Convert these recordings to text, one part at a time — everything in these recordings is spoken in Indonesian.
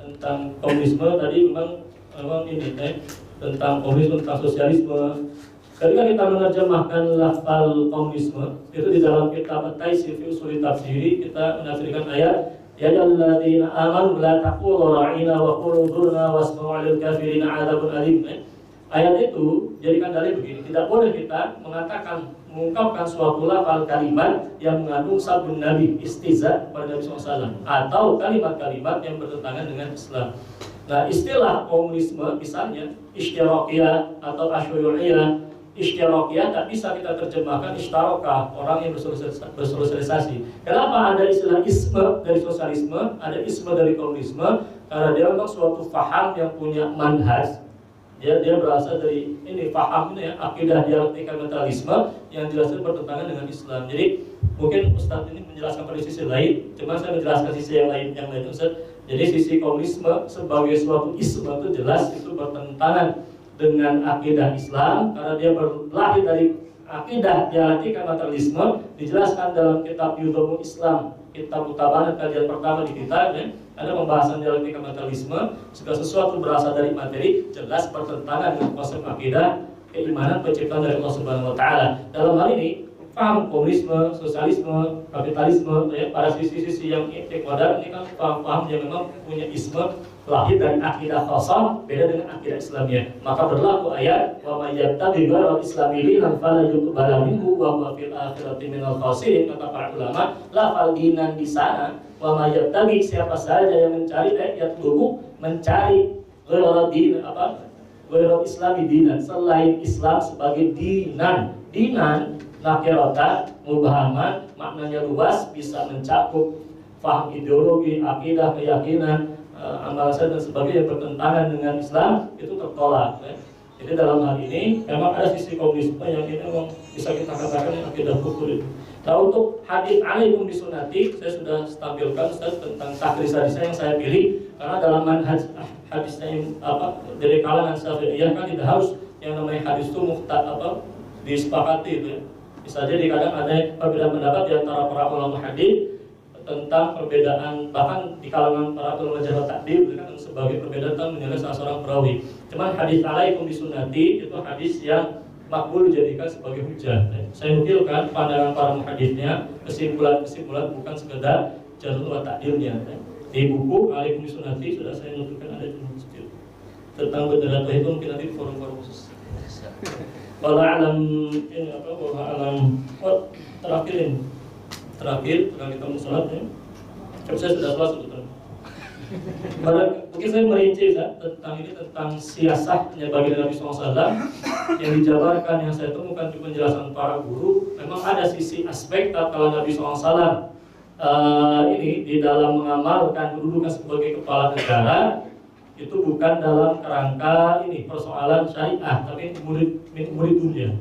tentang komunisme tadi memang ini tentang komunisme, tentang sosialisme. Ketika kita menerjemahkan lafal komunisme itu di dalam kitab At-Taisir fi Ushul Tafsir, kita menafsirkan ayat ya ayyuhalladzina amanu la taqulu ra'ina wa qulu dzurna wasma'u lil kafirin 'adzabun alim. Ayat itu jadikan dalil begini, tidak boleh kita mengungkapkan suatu lafal kalimat yang mengandung sabun Nabi, istiza kepada Nabi SAW, atau kalimat-kalimat yang bertentangan dengan Islam. Nah, istilah komunisme misalnya isytirakiyah atau asyuriyah. Isytirakiyah tak bisa kita terjemahkan ishtarakah, orang yang bersosialisasi. Kenapa ada istilah isme dari sosialisme, ada isme dari komunisme? Karena dia memang suatu faham yang punya manhaj. Dia berasal dari ini faham ini ya, akidah dialektika mentalisme yang jelasnya bertentangan dengan Islam. Jadi mungkin Ustadz ini menjelaskan pada sisi lain, cuma saya menjelaskan sisi yang lain Ustadz. Jadi sisi komunisme sebagai suatu isme itu jelas itu bertentangan dengan akidah Islam karena dia berlahir dari akidah dialektika materialisme, dijelaskan dalam kitab Yudhumul Islam, kitab Mutabanat kajian pertama di kitab ya. Ada pembahasan dialektika materialisme, segala sesuatu berasal dari materi jelas bertentangan dengan konsep akidah keimanan penciptaan dari Allah Subhanahu wa taala. Dalam hal ini paham komunisme, sosialisme, kapitalisme ya, pada sisi-sisi yang modern ini kan paham-paham yang memang punya isme lahir dari akidah khasah beda dengan akidah Islamiyah. Maka berlaku ayat wa may yattabi ghairal islami dinan fala yuqbala minhu wa huwa fil akhirati minal khasirin. Kata para ulama, lafal dinan di sana wa may yattabi, siapa saja yang mencari mencari ghairal islami dinan, selain Islam sebagai dinan. Dinan nakiratan mubahaman, maknanya luas, bisa mencakup faham ideologi, akidah, keyakinan, amalan dan sebagainya yang bertentangan dengan Islam, itu tertolak ya. Jadi dalam hal ini memang ada sisi komunisme yang ini memang bisa kita katakan yang akidah kufur itu. Nah, untuk hadis alaikum bisunati saya sudah tampilkan Ustaz tentang takris hadisnya yang saya pilih karena dalam manhaj hadisnya dari kalangan Syafi'iyah kan tidak harus yang namanya hadis itu disepakati itu ya. Bisa jadi kadang ada perbedaan pendapat di antara para ulama hadis tentang perbedaan, bahkan di kalangan para ulama jarh ta'dil kan sebagai perbedaan tentang menilai salah seorang perawi. Cuman hadis alaikum bisunnati itu hadis yang makbul dijadikan sebagai hujah. Saya nukilkan pandangan para muhaditsnya, kesimpulan-kesimpulan bukan sekedar jarh wa ta'dilnya. Di buku alaikum bisunnati sudah saya nukilkan ada sedikit tentang benar itu mungkin nanti di forum-forum khusus. Wallahu alam ini wallahu alam. Terakhir kita mau sholat ya. Saya sudah sholat sebetulnya. Mungkin saya merinci tentang siasatnya bagi Nabi SAW yang dijabarkan, yang saya temukan di penjelasan para guru. Memang ada sisi aspek kalau Nabi SAW ini di dalam mengamalkan kedudukan sebagai kepala negara itu bukan dalam kerangka ini persoalan syariah, tapi murid dunia.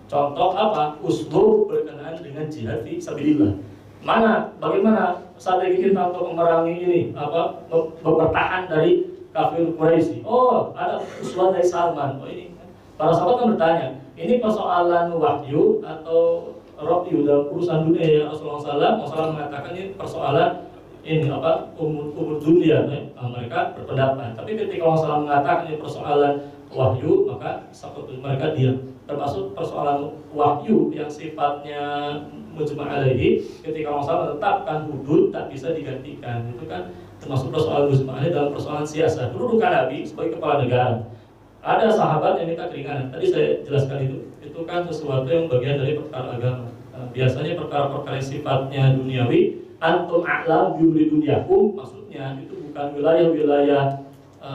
Contoh apa? Uslub berkenaan dengan jihad fi sabilillah. Bagaimana strategi kita untuk memerangi ini? Bertahan dari kafir Quraisy. Oh, ada usulan dari Salman. Oh, ini para sahabat kan bertanya, ini persoalan wahyu atau rokyu dalam urusan dunia ya Rasulullah SAW mengatakan ini persoalan ini umur dunia. Mereka berpendapat. Tapi ketika Rasulullah mengatakan ini persoalan wahyu, maka mereka diam. Termasuk persoalan wahyu yang sifatnya mujma' alaihi, ketika Rasulullah menetapkan hudud tak bisa digantikan. Itu kan termasuk persoalan mujma' alaihi dalam persoalan siasat. Kedudukan Nabi sebagai kepala negara. Ada sahabat yang minta keringanan. Tadi saya jelaskan itu kan sesuatu yang bagian dari perkara agama. Biasanya perkara-perkara sifatnya duniawi, antum a'lam bi dunyakum, maksudnya itu bukan wilayah-wilayah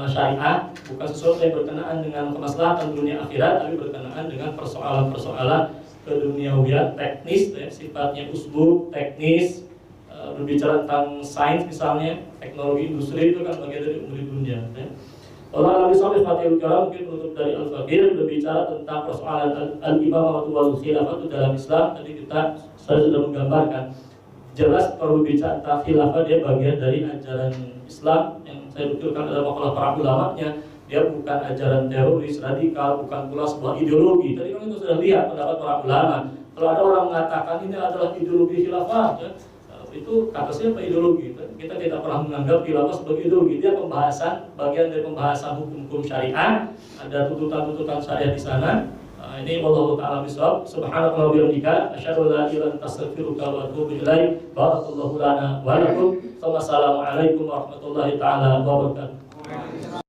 syariah, bukan sesuatu yang berkenaan dengan kemaslahatan dunia akhirat, tapi berkenaan dengan persoalan-persoalan keduniawian teknis ya, sifatnya uslub teknis, berbicara tentang sains misalnya, teknologi industri itu kan bagian dari umur dunia ya. Allah Nabi Sallallahu Alaihi Wasallam mungkin menutup dari Al-Fakir berbicara tentang persoalan al-imamah wal khilafah itu dalam Islam. Tadi saya sudah menggambarkan jelas perlu bicara tentang khilafah, dia bagian dari ajaran Islam yang saya nukilkan adalah makalah para ulamanya. Dia bukan ajaran teroris radikal, bukan pula sebuah ideologi. Tadi kan kita sudah lihat pendapat para ulama. Kalau ada orang mengatakan ini adalah ideologi khilafah ya, Itu kata siapa? Ideologi. Kita tidak pernah menganggap khilafah sebagai ideologi. Dia pembahasan, bagian dari pembahasan hukum-hukum syariah. Ada tuntutan-tuntutan syariah di sana. Ini wallahu ta'ala bishawab. Subhanallahi wa bihamdika asyhadu an la ilaha illa anta astaghfiruka wa atubu ilaik. Barakallahu lana wa lakum. Wassalamualaikum warahmatullahi taala wabarakatuh.